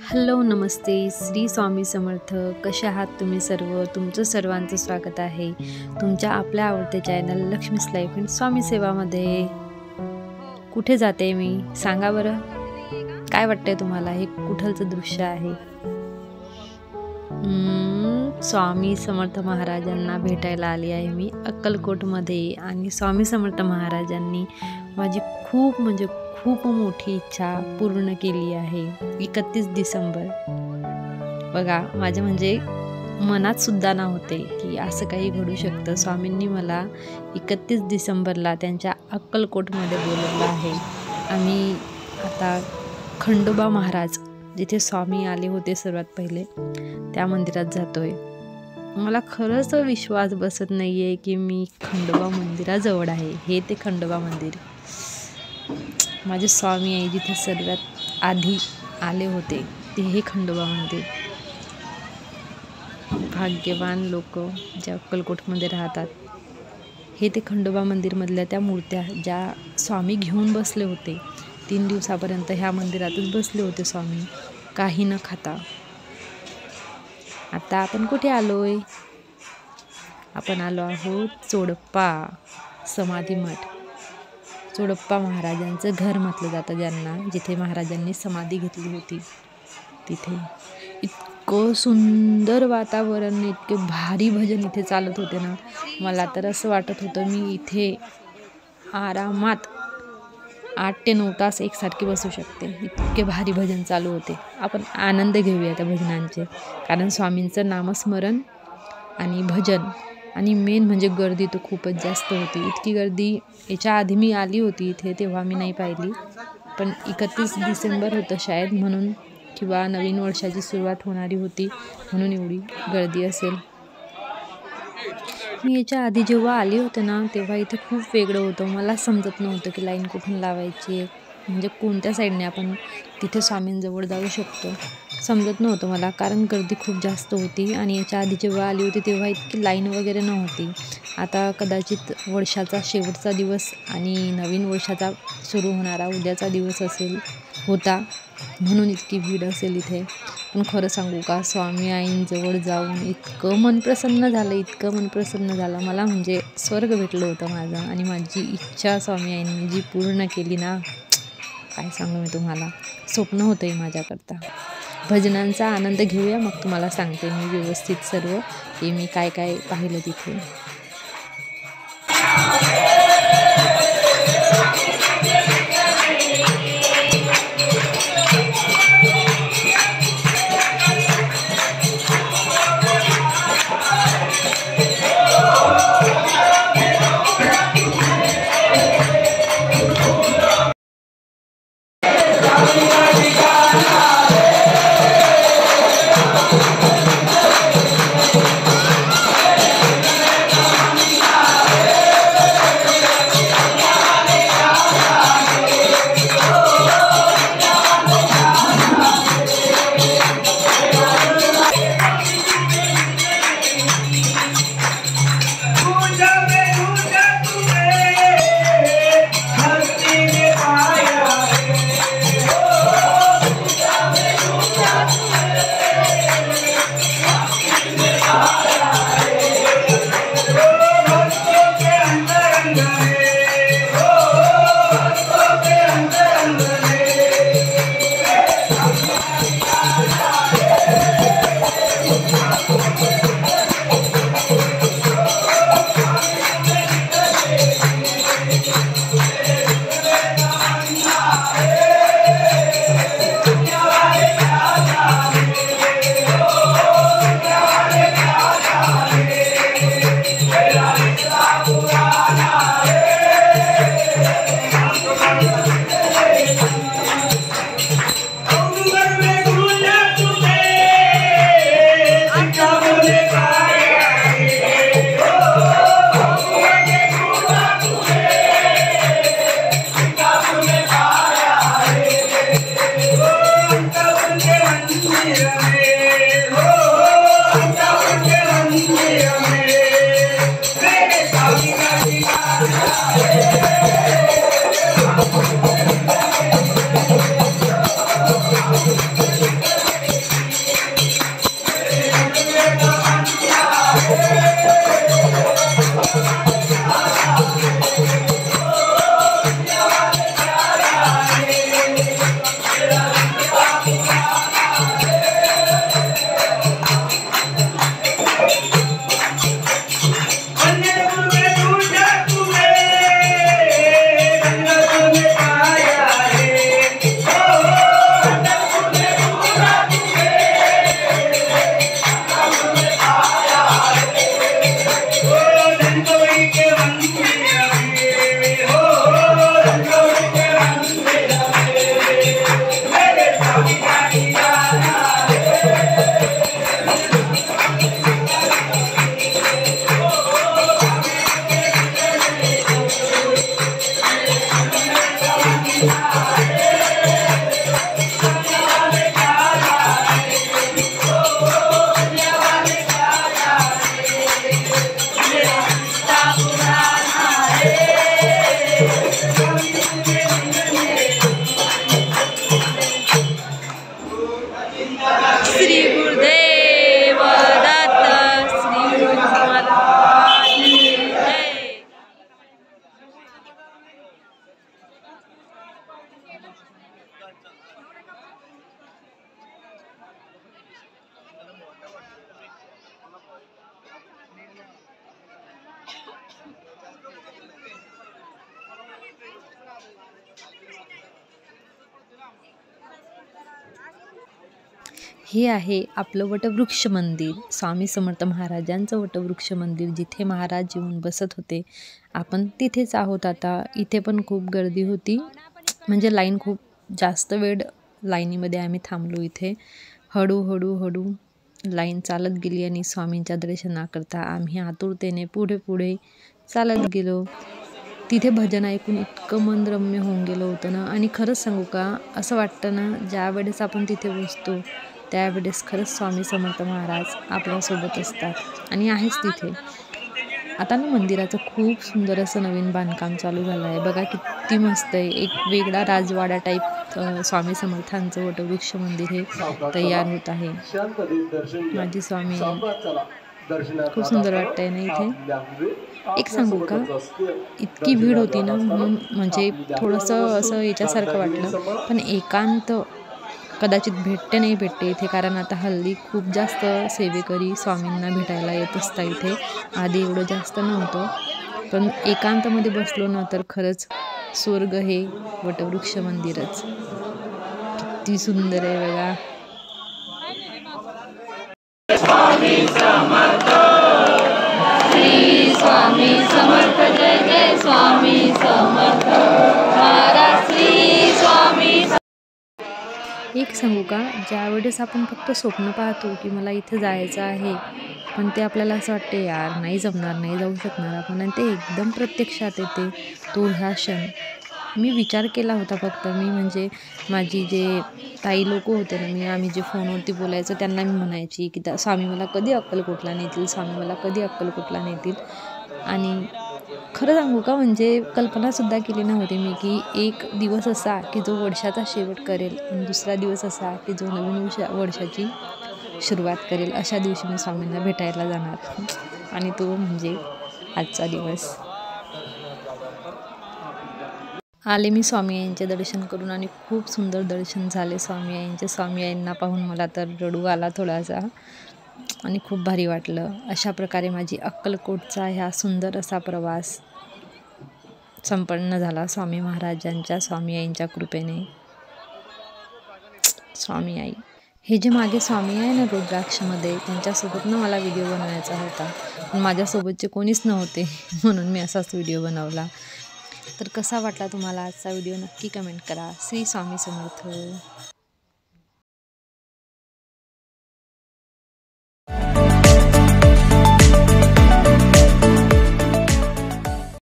Hello नमस्ते श्री स्वामी समर्थ. कसे आहात तुम्ही सर्व? तुमचं सर्वांचं स्वागत आहे तुमच्या आपल्या आवडते चॅनल लक्ष्मीज लाईफ अँड स्वामी सेवामध्ये. कुठे जाते मी सांगा बरं? काय वाटतंय तुम्हाला? हे कुठलचं दृश्य आहे? स्वामी समर्थ महाराजांना भेटायला आली आहे मी अक्कलकोटमध्ये. आणि स्वामी समर्थ महाराजांनी माझी खूप खूप मोठी इच्छा पूर्ण केली आहे. 31 डिसेंबर बघा, माझ्या मनात सुद्धा नव्हते की असं काही घडू शकतं. स्वामींनी मला 31 डिसेंबरला त्यांच्या अक्कलकोटमध्ये बोलवलं आहे. आम्ही आता खंडोबा महाराज, जिथे स्वामी आले होते सर्वात पहिले, त्या मंदिरात जातोय. मला खरंच विश्वास बसत नाही आहे की मी खंडोबा मंदिराजवळ आहे. हे ते खंडोबा मंदिर, माझे स्वामी आहे जिथे सर्वात आधी आले होते, ते हे खंडोबा मंदिर. भाग्यवान लोक जे अक्कलकोटमध्ये राहतात. हे ते खंडोबा मंदिरमधल्या त्या मूर्त्या ज्या स्वामी घेऊन बसले होते. 3 दिवसापर्यंत ह्या मंदिरातच बसले होते स्वामी, काही न खाता. आता आपण कुठे आलोय? आपण आलो आहोत चोडप्पा समाधी मठ. चोडप्पा महाराजांचं घर म्हटलं जातं ज्यांना, जिथे महाराजांनी समाधी घेतली होती. तिथे इतकं सुंदर वातावरण, इतके भारी भजन इथे चालत होते ना. मला तर असं वाटत होतं मी इथे आरामात 8 ते 9 तास एकसारखी बसू शकते. इतके भारी भजन चालू होते. आपण आनंद घेऊया त्या भजनांचे, कारण स्वामींचं नामस्मरण आणि भजन. आणि मेन म्हणजे गर्दी तर खूपच जास्त होती. इतकी गर्दी याच्या आधी मी आली होती इथे, तेव्हा मी नाही पाहिली. पण 31 डिसेंबर होतं शायद, म्हणून, किंवा नवीन वर्षाची सुरुवात होणारी होती म्हणून एवढी गर्दी असेल. मी याच्या आधी जेव्हा आले होते ना, तेव्हा इथे खूप वेगळं होतं. मला समजत नव्हतं की लाईन कुठून लावायची आहे, म्हणजे कोणत्या साईडने आपण तिथे स्वामींजवळ जाऊ शकतो, समजत नव्हतं मला, कारण गर्दी खूप जास्त होती. आणि याच्या आधी जेव्हा आली होती तेव्हा इतकी लाईन वगैरे नव्हती. आता कदाचित वर्षाचा शेवटचा दिवस आणि नवीन वर्षाचा सुरू होणारा उद्याचा दिवस होता, म्हणून इतकी भीड असेल इथे. पण खरं सांगू का, स्वामी आईंजवळ जाऊन इतकं मन प्रसन्न झालं मला, स्वर्ग भेटलं होतं माझं. आणि माझी इच्छा स्वामी आईंनी जी पूर्ण केली ना, काय सांगू मी तुम्हाला. स्वप्न होतं माझ्याकरता. भजनांचा आनंद घेऊया, मग तुम्हाला सांगते मी व्यवस्थित सर्व हे मी काय काय पाहिलं तिथे. हे आहे आपलं वटवृक्ष मंदिर, स्वामी समर्थ महाराजांचं वटवृक्ष मंदिर, जिथे महाराज येऊन बसत होते. आपण तिथेच आहोत आता. इथे पण खूप गर्दी होती, म्हणजे लाईन खूप जास्त वेळ लाईनीमध्ये आम्ही थांबलो. इथे हळूहळू लाईन चालत गेली आणि स्वामींच्या दर्शनाकरता आम्ही आतुरतेने पुढे चालत गेलो. तिथे भजन ऐकून इतकं मन रम्य होऊन गेलं होतं ना. आणि खरंच सांगू का, असं वाटतं ना, ज्या वेळेस आपण तिथे बसतो त्यावेळेस खरंच स्वामी समर्थ महाराज आपल्यासोबत असतात आणि आहेच तिथे. आता ना मंदिराचं खूप सुंदर असं नवीन बांधकाम चालू झालं आहे बघा, किती मस्त आहे. एक वेगळा राजवाडा टाईप स्वामी समर्थांचं वटवृक्ष मंदिर हे तयार होत आहे. माझी स्वामी खूप सुंदर वाटतंय ना इथे. एक सांगू का, इतकी भीड होती ना, म्हणून म्हणजे थोडंसं असं याच्यासारखं वाटलं. पण एकांत कदाचित नाही भेटते इथे, कारण आता हल्ली खूप जास्त सेवेकरी स्वामींना भेटायला येत असतात इथे. आधी एवढं जास्त नव्हतं, पण एकांतामध्ये बसलो ना तर खरंच स्वर्ग हे वटवृक्ष मंदिरच. किती सुंदर आहे बघा. स्वामी समर्थ, श्री स्वामी समर्थ, जय जय स्वामी समर्थ महाराज, श्री स्वामी. एक सांगू का, ज्यावेळेस आपण फक्त स्वप्न पाहतो की मला इथे जायचं आहे, पण ते आपल्याला असं वाटते यार नाही जमणार, नाही जाऊ शकणार आपण, आणि ते एकदम प्रत्यक्षात येते तो ह्या क्षण. मी विचार केला होता फक्त, मी म्हणजे माझी जे ताई लोक होते ना, आम्ही जे फोनवरती बोलायचं त्यांना मी म्हणायची की स्वामी मला कधी अक्कलकोटला नेतील, स्वामी मला कधी अक्कलकोटला नेतील. आणि खरं सांगू का, म्हणजे कल्पनासुद्धा केली नव्हती मी की एक दिवस असा की जो वर्षाचा शेवट करेल आणि दुसरा दिवस असा की जो नवीन वर्षाची सुरुवात करेल. अशा दिवशी मी स्वामींना भेटायला जाणार, आणि तो म्हणजे आजचा दिवस. आले मी स्वामी आईंचे दर्शन करून आणि खूप सुंदर दर्शन झाले स्वामी आईंचे. स्वामी आईंना पाहून मला तर रडू आला थोडासा आणि खूप भारी वाटलं. अशा प्रकारे माझी अक्कलकोटचा ह्या सुंदर असा प्रवास संपन्न झाला स्वामी महाराजांच्या, स्वामी आईंच्या कृपेने. स्वामी आई, हे जे मागे स्वामी आहे ना रुद्राक्षमध्ये, त्यांच्यासोबत ना मला व्हिडिओ बनवायचा होता, पण माझ्यासोबतचे कोणीच नव्हते, म्हणून मी असाच व्हिडिओ बनवला. तर कसा वाटला तुम्हाला आजचा व्हिडिओ नक्की कमेंट करा. श्री स्वामी समर्थ.